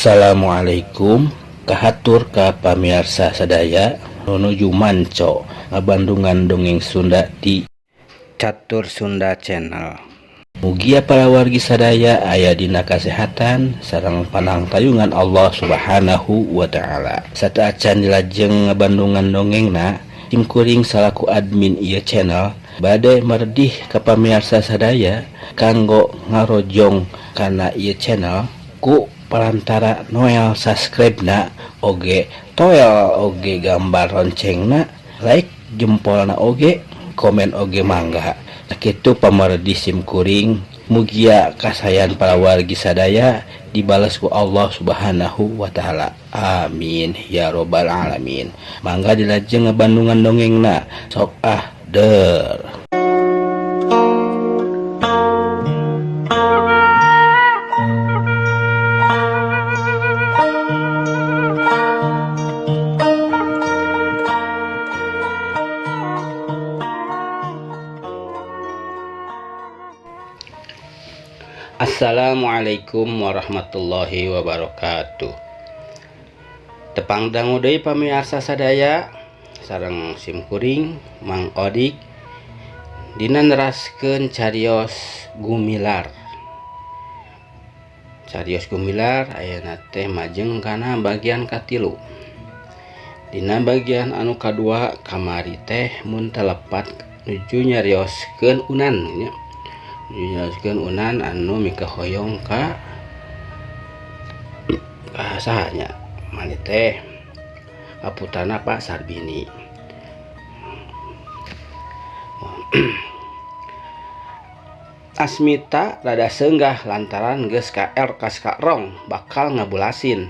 Assalamualaikum kahatur ka pamirsa sadaya nuju manco ngabandungan dongeng Sunda di Catur Sunda Channel. Mugia para wargi sadaya aya dina kasehatan sareng panang tayungan Allah Subhanahu wa taala. Sataacan dilajeng ngabandungan dongengna tim kuring salaku admin ieu channel bade merdih ka pamirsa sadaya kanggo ngarojong kana ieu channel ku perantara noel subscribe na oge toel oge gambar loncengna like jempolna oge komen oge mangga kitu pamardi sim kuring mugia kasayan para wargi sadaya dibalas ku Allah Subhanahu wa taala. Amin ya robbal alamin. Mangga dilajeng ngabandungan dongengna sok der. Assalamualaikum warahmatullahi wabarakatuh. Tepang dangu deui pamirsa sadaya sareng sim kuring Mang Odik dina neraskeun carios gumilar. Carios gumilar ayeuna teh majeng kana bagian katilu. Dina bagian anu kadua kamari teh mun telepat nuju nyarioskeun unan nya. Nyarioskeun unan anu mika hoyong ka sahanya mani teh kaputana Pak Sarbini. Asmita rada seunggah lantaran geus KR kas rong bakal ngabulasin.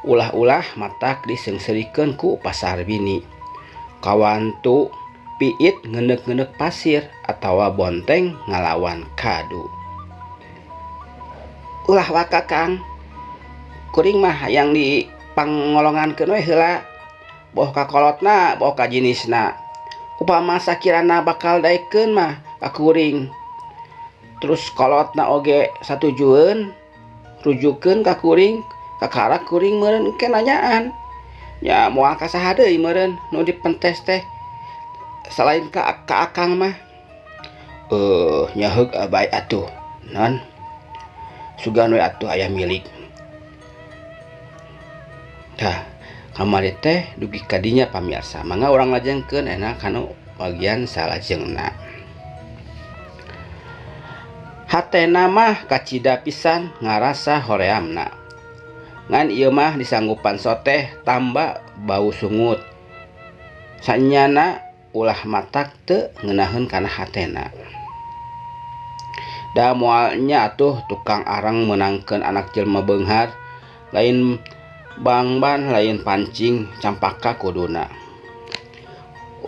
Ulah-ulah matak diseungserikeun ku Pak Sarbini. Kawantu piit ngeundeuk-ngeundeuk pasir atawa bonteng ngalawan kadu. Ulah waka Kang. Kuring mah yang dipangolongankeun we heula. Boh ka kolotna, boh ka jinisna. Upama sakirana bakal daekeun mah ka kuring. Terus kolotna oge satujueun, rujukeun ka kuring, kakarak kuring meureun engke nanyaan. Nya moal ka saha deui meureun nu dipentes teh? Selain ka akang mah nyaheug abay atuh non sugan we atuh aya milik. Tah kamari teh dugi kadinya pamirsa mangga urang lajengkeun enak kanu bagian salajengna. Hatena mah kacida pisan ngarasa horeamna ngan ieu mah disanggupan soteh tamba bau sungut sanyana ulah matak teu ngeunaheun kana hatena. Da moalnya atuh tukang arang menangkeun anak jelema beunghar lain bangban lain pancing campaka kuduna.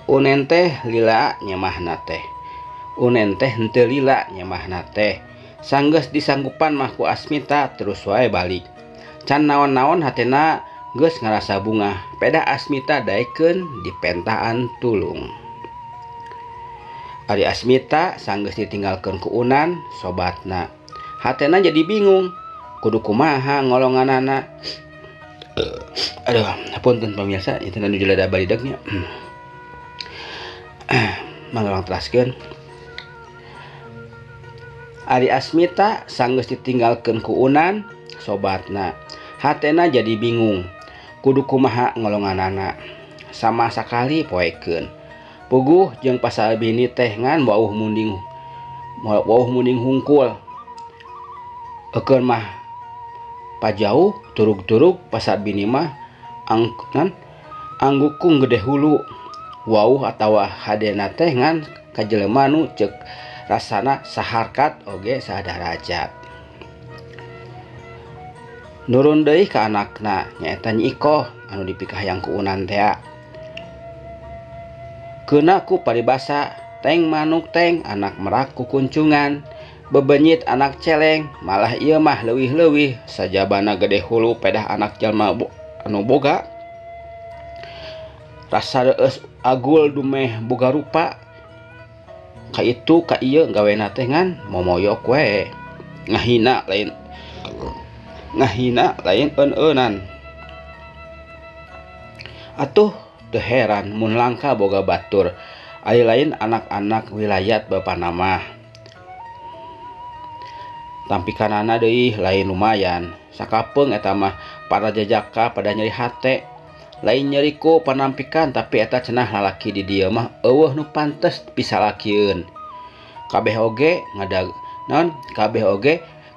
Unen teh lila nyemahna teh. Unen teh henteu lila nyemahna teh. Sanggeus disanggupan mah ku Asmita terus wae balik. Can naon-naon hatena geus ngarasa bunga. Peda Asmita daekeun di pentaan tulung. Ari Asmita sanggeus ditinggalkeun ku Unan sobatna. Hatena jadi bingung. Kudu kumaha ngolonganana. Aduh, hapunten pamirsa, itu nuju lada balidegnya. Mangga urang teraskeun. Ari Asmita sanggeus ditinggalkeun ku Unan sobatna. Hatena jadi bingung. Kudu kumaha ngolonganana. Sama sakali poekeun. Puguh jeung Pak Sarbini teh ngan wauh munding hungkul. Eukeun mah pajauh turug-turug Pak Sarbini mah anggukung gede hulu. Wauh atawa hadena teh ngan ka jelema nu ceuk rasana saharkat oge sadarajat. Nurun deui ka anakna nyaeta Nyi Ikoh anu dipikahayang ku Unan teh. Keuna ku paribasa teng manuk teng anak merak ku kuncungan bebenyit anak celeng malah ieu mah leuwih-leuwih sajabana gede hulu pedah anak jalma anu boga rasa reueus agul dumeh boga rupa ka itu ka ieu gawena teh ngan momoyok we ngahina ngahina lain eun-eunan. Atuh teu heran mun langka boga batur ari lain anak-anak wilayat bapana mah. Tampikanana deui lain lumayan. Sakapeung eta mah para jajaka pada nyeri hate. Lain nyeri ku panampikan tapi eta cenah lalaki di dieu mah eueuh nu pantes pisalakieun. Kabeh oge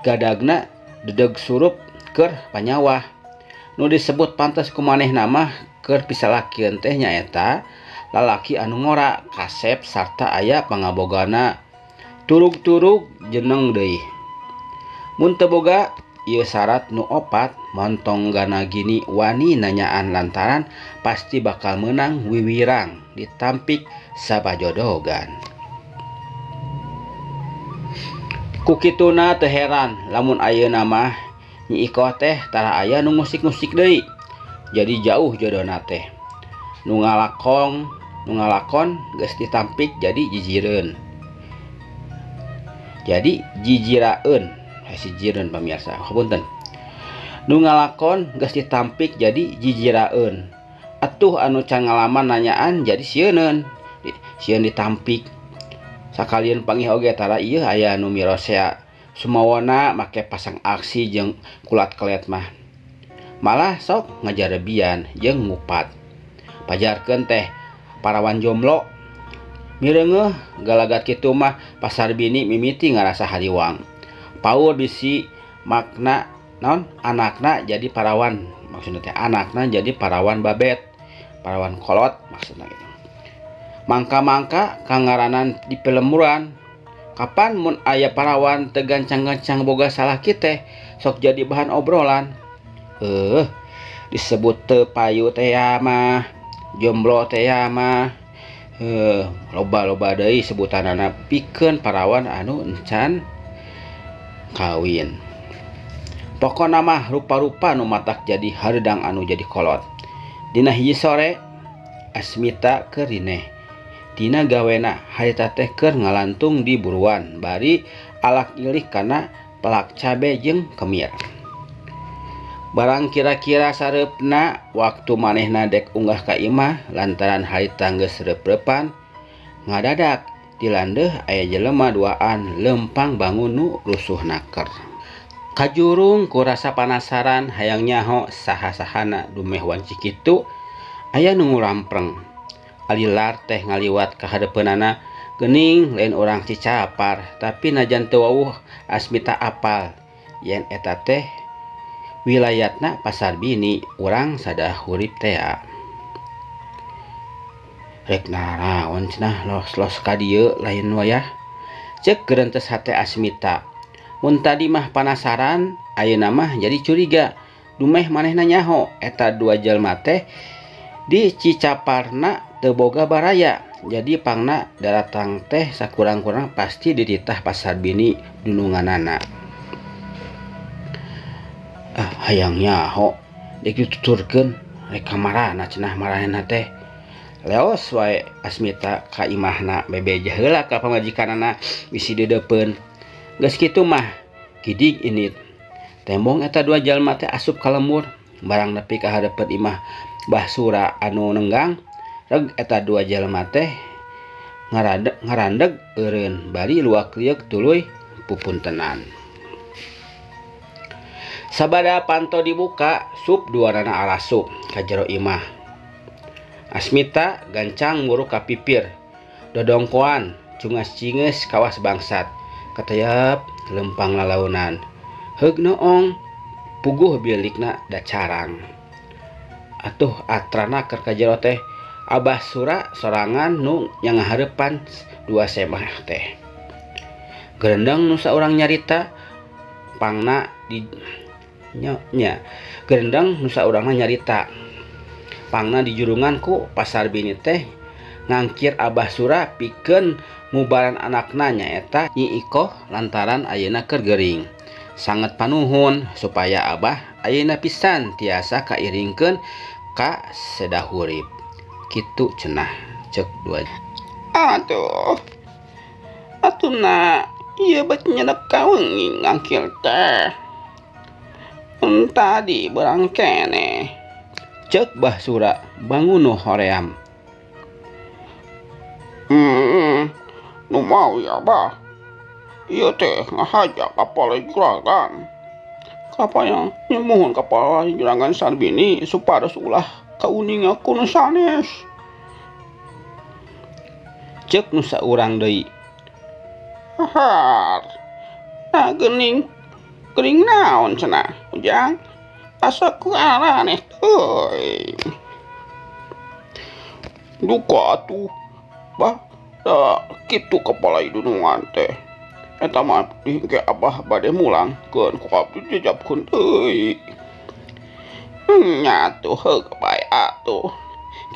gadagna dedeg surup keur panyawah. Nu disebut pantes ku manehna mah keur pisalakieun teh nyaeta lalaki anu ngora, kasep sarta aya pangabogana. Turug-turug jeneng deui. Mun teu boga ieu syarat nu opat montonggana gini wani nanyaan lantaran pasti bakal menang wiwirang ditampik sabajodogan. Kukituna teu heran lamun ayeuna mah Nyi Iko teh tara aya nu ngusik-ngusik deui. Jadi jauh jodohna teh. Nu ngalakon geus ditampik jadi jijireun. Jadi jijiraeun. Sijireun pamirsa, hapunten. Nu ngalakon geus ditampik jadi jijiraeun. Atuh anu can ngalaman nanyaan jadi sieun ditampik. Sakalian panggih oge tara ieu aya nu mirosea sumawana make pasang aksi jeung kulat kelet mah. Malah sok ngajarebian jeung ngupat. Pajarkeun teh parawan jomblo mireungeuh galagat kitu mah pasar bini mimiti ngarasa hariwang. Paur bisi makna naon anakna jadi parawan, maksudna teh anakna jadi parawan babet, parawan kolot maksudna gitu. Mangka-mangka kangaranan di pelemuran. Kapan mun aya parawan teu gancang-gancang boga salaki teh sok jadi bahan obrolan. Disebut teu payu teh mah, jomblo teh mah. Loba-loba deui sebutanana pikeun parawan anu encan kawin. Pokona mah rupa-rupa nu matak jadi hareudang anu jadi kolot. Dina hiji sore Asmita keur rineh. Dina gawena harita teh keur ngalantung di buruan bari alak ilih kana pelak cabe jeung kemir. Barang kira-kira sareupna waktu manehna dek unggah ka imah lantaran harita geus reup-reupan ngadadak dilandeuh aya jelema duaan lempang bangun nu rusuh naker. Kajurung ku rasa panasaran hayang nyaho saha-sahana dumeh wanci kitu aya nu ngulampreng. Alilar teh ngaliwat ka hadepeunana geuning lain urang Cicapar tapi najan teu wawuh Asmita apal yen eta teh wilayatna pasar bini urang sadah hurip teh. Rek naraon cenah los-los ka dieu lain wayah. Ceuk geurentes hate Asmita. Mun tadi mah panasaran, ayeuna mah jadi curiga. Dumeh manehna nyaho eta dua jelema teh di Cicaparna teu boga baraya. Jadi pangna daratang teh sakurang-kurang pasti dititah pasar bini dununganana. Hayang nyaho dek dituturkeun rek kamarana cenah marahna teh. Leos wae Asmita ka imahna bebeja heula ka pamajikanana bisi dedepeun. Geus kitu mah kidig init. Tembong eta dua jalma teh asup ka lemur barang nepi ka hareupet imah Mbah Sura anu nenggang. Reg eta dua jalma teh ngarandeg eureun bari luak liuk tuluy pupuntenan. Sabada panto dibuka sup duarana arasup ka jero imah. Asmita gancang muru ka pipir. Dodongkoan cungas-cingeus kawas bangsat. Katayap lempang lalaunan. Heug noong puguh bilikna da carang. Atuh atrana keur ka jero teh Abah Sura sorangan nu nyangahareupan dua semah teh. Gerendeng nu saurang nyarita pangna di nya. Gerendeng nu saurangna nyarita pangna di jurungan ku pasar bini teh ngangkir Abah Sura pikeun mubaran anakna nyaeta Nyi Iko lantaran ayeuna keur geuring. Sangat panuhun supaya Abah ayeuna pisan tiasa kairingkeun ka sedahurip. Kitu cenah ceuk dua. Atuh na ieu bet nyenek ka wengi ngangkir teh. Tadi berang kene, cek Basura bangun nu hoream. Nu mau ya bah. Iya teh ngahaja kapal juragan. Kapal nyemuhun kapal juragan Sarbini supados ulah kauning aku nu sanes. Cek nu saurang deui. Har. Nah gening naon cenah ujang. Asa ku aneh teuy. Duka atuh. Bah, da kitu kepala idunungan teh. Eta mah dihingke abah bade mulang keun ku abdi dijabkeun deui. Nya tuh heug bae atuh.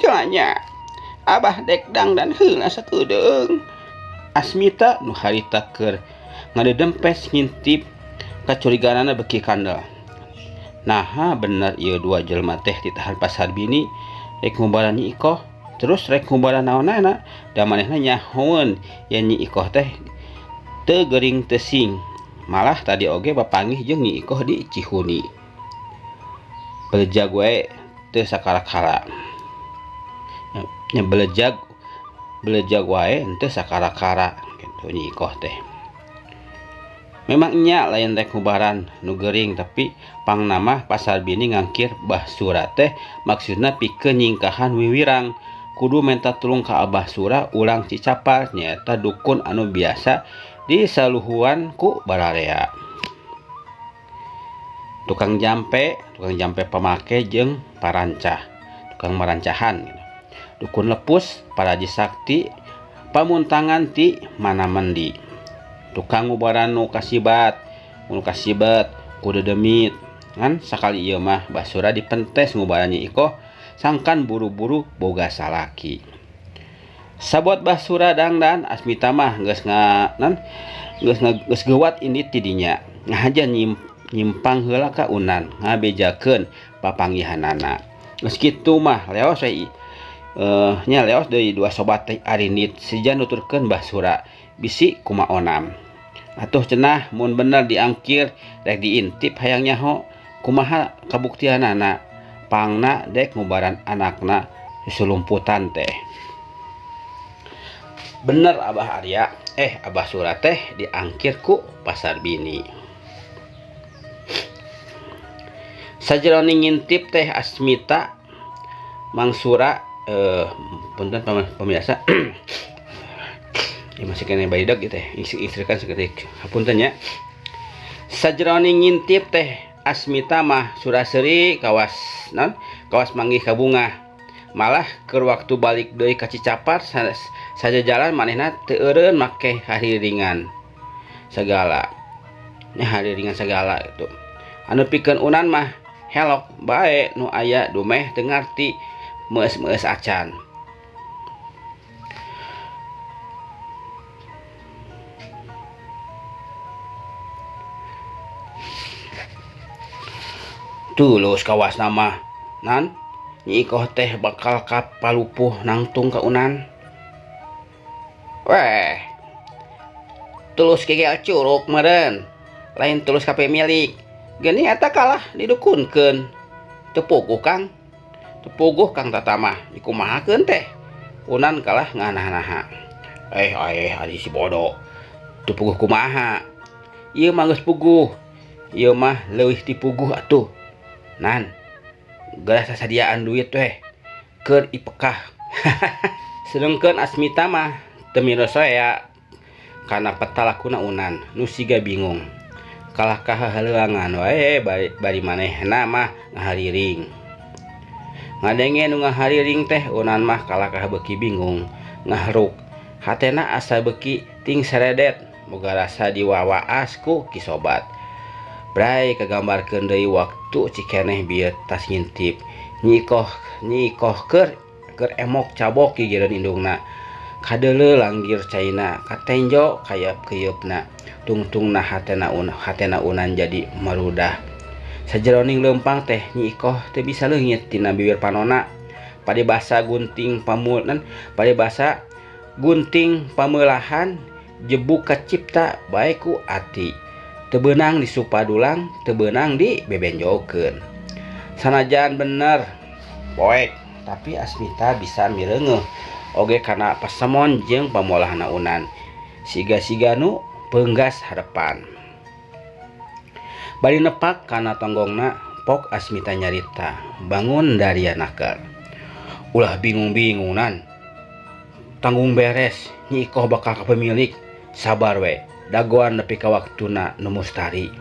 Kiranya abah dek dangdan heula sakedeung. Asmita nu harita keur ngadedempes ngintip kacurigaanna beki kandel. Naha bener ieu dua jelema teh ditahan pas Sarbini rek ngubaran Nyi Ikoh, terus rek ngubaran naon-naonna da manehna nyahoeun yen Nyi Ikoh teh teu geuring teu sing. Malah tadi oge bapanggih jeung Nyi Ikoh di Cihuni. Beljag wae teu sakara-kara. Nya beljag wae henteu sakara-kara kitu Nyi Ikoh teh. Memang nya lain rek ngubaran nu geuring, tapi pangnama pas Sarbini ngangkir Basura teh maksudna pikeun nyingkahan wiwirang. Kudu minta tulung ka Abah Sura ulang Cicapar, nyaeta dukun anu biasa disaluhuan ku Bararea. Tukang jampe pamake jeung parancah, tukang marancahan gitu. Dukun lepus, paraji sakti, pamuntangan ti mana mendi. Tukang ngubaran nu kasibat kudu demit kan sakali ieu mah Basura dipentes ngubaran Nyi Ikoh sangkan buru-buru boga salaki. Sabot Basura dangdan Asmita mah geus geuwat indit tidinya. Ngahaja nyimpang heula ka Unan ngabejakeun papanggihanana. Geus kitu mah leos we leos deui dua sobat teh arindit sija nuturkeun Basura bisi kumaonam. Atuh cenah mun bener diangkir rek diintip hayang nyaho kumaha kabuktianana. Pangna dek ngubaran anakna susulumputan teh. Bener Abah Arya Abah Sura teh diangkir ku pas Sarbini. Sajroning ngintip teh Asmita Mang Sura punten pemirsa ya masih kena bayidak gitu istrikan seketik hapunten nya. Sajroning ngintip teh Asmita mah suraseri kawas manggih ka Bunga. Malah keur waktu balik deui ka Cicapar saja jalan manehna teu eureun make hariringan segala. Nya hariringan segala gitu. Anu pikeun Unan mah helok bae nu aya dumeh teu ngarti meus-meus acan. Tulus kawas nama nan Nyi Ikoh teh bakal kapalupuh nangtung ka Unan. Weh, tulus kegel curug meureun, lain tulus kape milik. Geuning eta kalah didukunkeun. Teu puguh Kang. Teu puguh Kang tatamah dikumahakeun teh. Unan kalah nganah-naha. Ari si bodoh. Teu puguh kumaha. Ieu mah geus puguh. Ieu mah leuwih ti puguh atuh. Nan, geus sasadiaan duit weh keur ipekah. Sedengkeun Asmita mah teu mirosoya kana petalakuna Unan nu siga bingung. Kalah kahahaleuangan wae bari manehna mah ngahariring. Ngadenge nu ngahariring teh Unan mah kalah beuki bingung, ngahruk. Hatena asa beuki ting seredet, boga rasa diwawaas ku kisobat. Bray kagambarkeun deui waktu cikeneh bieu tas ngintip. Nyi Ikoh keur emok cabok gigireun indungna. Kadeuleu langgir caina, katenjo kayap keuyeupna. Tungtungna hatena Unan jadi marudah. Sajroning leumpang teh Nyi Ikoh teu bisa leungit tina bibir panonna. Padibasa gunting pamulahan jebuk ka cipta bae ku ati. teu beunang di supadulang, teu beunang di bebenjokeun. Sanajan bener poek, tapi Asmita bisa mireungeuh oge kana pasemon jeung pamolahna Unan. Siga-siga nu peunggas harepan. Bari nepak kana tonggongna, pok Asmita nyarita, bangun dari anakeun. Ulah bingung-bingung Nan. Tanggung beres, Nyi Ikoh bakal ka pemilik. Sabar we, dagoan nepi ka waktuna nu mustari.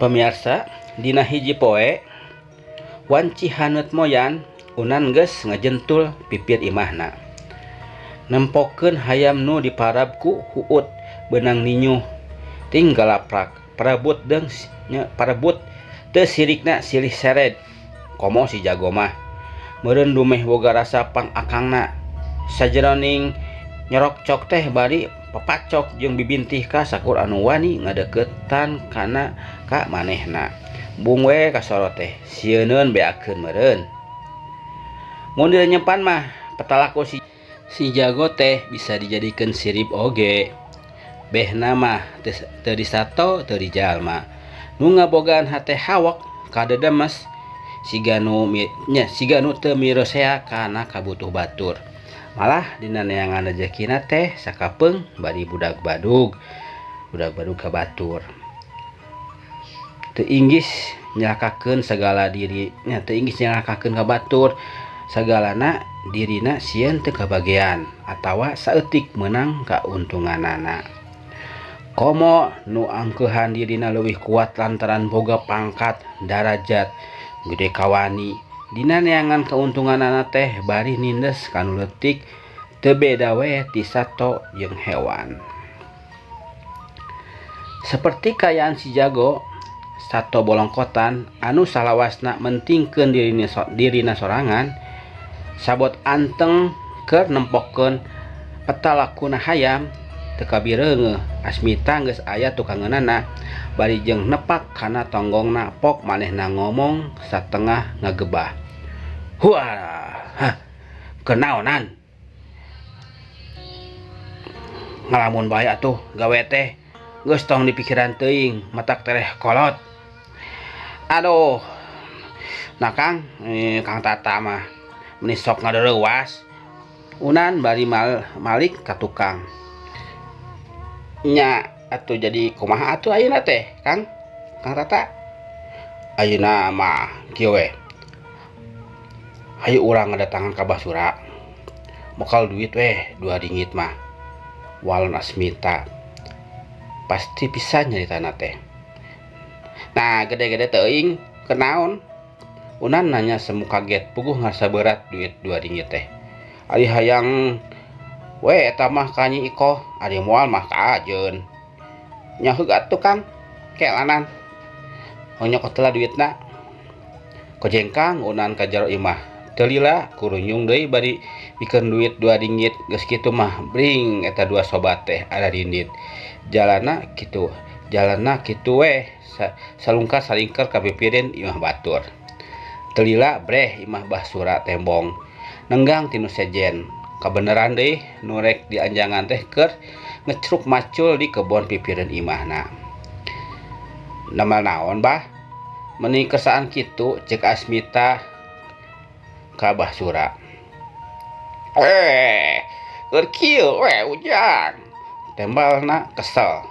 Pemirsa, dina hiji poe wanci haneut moyan Unan geus ngajentul pipir imahna. Nempokeun hayam nu diparab ku Huut beunang ninyuh ting galaprak parabut teu sirikna silih seret. Komo si jago mah meureun dumeh boga rasa pangakangna. Sajeroning nyorokcok teh bari papacok jeung bibintih ka sakur anu wani ngadeukeutan kana ka manehna. Bung we kasorot teh sieuneun beakeun meureun. Mun nyempan mah petalaku si jago teh bisa dijadikeun sirip oge. Behna mah teu disato teu dijalma. Nu ngabogaan hate hawak kadedemes siga nu teu mirosea kana kabutuh batur. Malah dina neangan rezekina teh sakapeung bari budak badug ka batur. Teu inggis nyalakakeun sagala dirinya, teu inggis nyalakakeun ka batur. Sagalana dirina sieun teu kabagean atawa saeutik meunang kauntunganana. Komo nu angkeuhan dirina leuwih kuat lantaran boga pangkat, darajat, gede kawani. Dina neangan kauntunganana teh bari nindes kanu leutik teu beda we ti sato jeung hewan. Seperti kayaan si jago, sato bolongkotan anu salawasna mentingkeun dirina sorangan, sabot anteng keur nempokeun petalakuna hayam teu kabireungeuh. Asmita geus aya tukangeunana bari jeung nepak kana tonggongna, pok manehna ngomong satengah ngagebah. Huah, kenaonan? Ngalamun bae atuh gawe teh geus tong dipikiran teuing, matak tereh kolot. Aduh, nah Kang Tata mah meni sok ngadereuwas. Unan bari malik ka tukang. Nya atuh jadi kumaha atuh ayeuna teh Kang Tata? Ayeuna mah kieu we. Hayu urang ngadatangan ka Basura. Mokal duit we 2 ringgit mah. Walon Asmita. Pasti bisa nyaritana teh. Nah, gede-gede teuing kenaon? Unan nanya semu kaget puguh ngarasa berat duit 2 ringgit teh. Ari hayang we eta mah ka Nyi Ikoh, ari moal mah ka ajeun. Nya heug atuh Kang, kelanan. Honyok heula duitna. Kojengkang Unan ka jero imah. Teu lila kurunyung deui bari pikeun duit 2 ringgit. Geus kitu mah bring eta 2 sobat teh ada rindit. Jalanna kitu we salungkar salingker ka pipirin imah batur. Teu lila breh imah Basura tembong. Nenggang tinu sejen. Kabeneran deui nu rek dianjangan teh keur ngecruk macul di kebon pipireun imahna. Namal naon bah? Meni kersaan kitu ceuk Asmita ka Basura. Keur kieu we ujang. Tembalna kesel.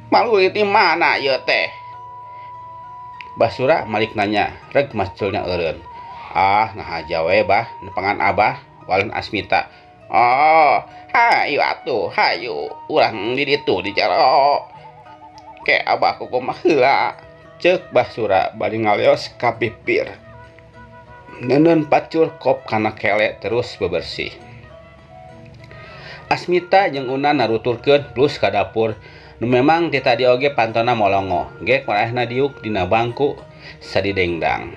Malu di mana ieu teh? Basura malik nanya, reg maculnya eureun. Ah, ngahaja we bah, nepangan Abah, walin Asmita. Oh, hayu atuh, hayu. Urang di ditu di jero. Ke Abah kumaha heula. Ceuk Basura bari ngaleos ka pipir. Neneun pacur kop kana kele terus bebersih. Asmita jeung Unan naruturkeun plus ka dapur. Nu memang ti tadi oge pantona molongo. Gek manehna diuk dina bangku sadidengdang.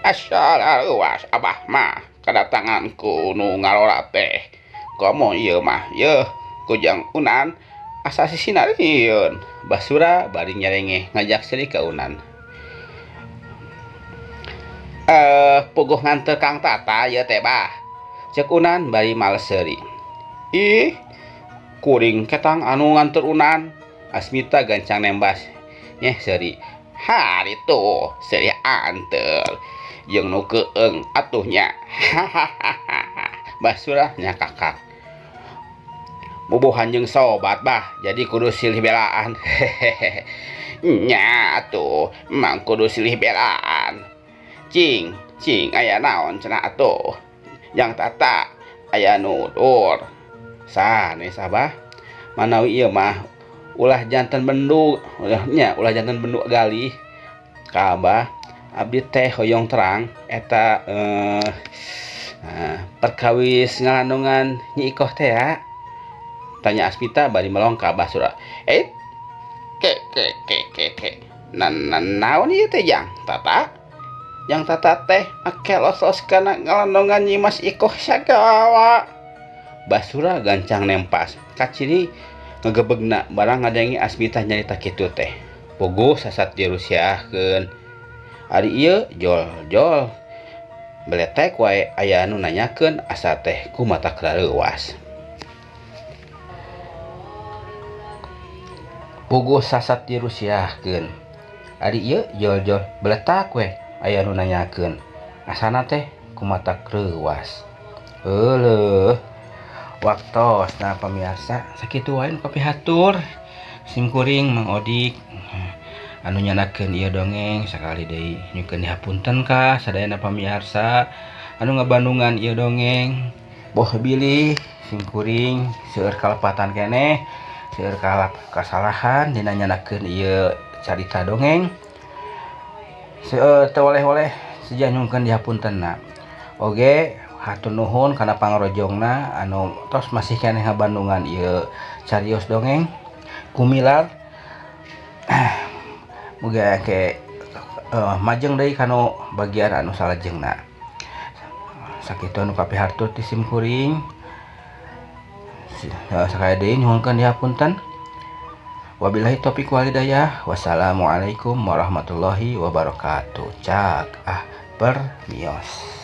Asalaluas Abah mah kadatanganku nu ngalora teh. Komo ieu mah? Yeuh, kujang Unan asa sisinarieun. Basura bari nyerengeh ngajak seri ka Unan. Puguh nganteu Kang Tata ieu teh bah. Cek Unan bari males seuri. Ih, kuring ketang anu nganter Unan. Asmita gancang nembas. Nyeh seuri. Hari tuh seuri antel. Jeung nu keeng atuhnya. Hahaha. Basurah nya kakak. Bobohan jeung sobat bah, jadi kudu silih belaan. Hehehe. Nya atuh, emang kudu silih belaan. Cing aya naon cenah atuh. Yang tata aya nudur. Sanes abah. Manawi ieu mah ulah janten bendu, ulah janten bendu galih. Ka abah, abdi teh hoyong terang eta perkawis ngalandungan Nyi Ikoh teh ya. Tanya Asmita bari melong ka Abah Sura. Ke. Naon ieu teh Jang Tata? Yang Tata teh make los-los kana ngalandungan Nyi Mas Ikoh sagala. Basura gancang nempas. Kaciri ngagebegna barang ngadengi Asmita nyarita kitu teh. Bogo sasat dirusiahkeun. Ari ieu jol. Beletek wae aya anu nanyakeun asa teh ku mata kareuwas. Bogo sasat dirusiahkeun. Ari ieu jol beletak we aya anu nanyakeun asana teh ku mata kreuwas. Heuleuh. Waktosna pamirsa sakitu wae nu kapihatur. Simkuring Mang Odik anu nyanakeun ieu dongeng sakali deui nyukeun dihapunten ka sadayana pamirsa anu ngabandungan ieu dongeng. Boh bilih simkuring seueur kalepatan keneh, seueur kasalahan dina nyanakeun ieu carita dongeng. Seueur teu oleh-oleh sija nyungkeun dihapuntenna. Oge hatur nuhun kana pangrojongna anu tos masih keneh ngabandungan ieu carios dongeng. Kumilar muga ke majeng deui kanu bagian anu salajengna. Sakitu anu kapihartur ti simkuring. Sakali deui nyuhunkeun dihapunten. Wabillahi taufiq wal hidayah. Wassalamualaikum warahmatullahi wabarakatuh. Cak permios.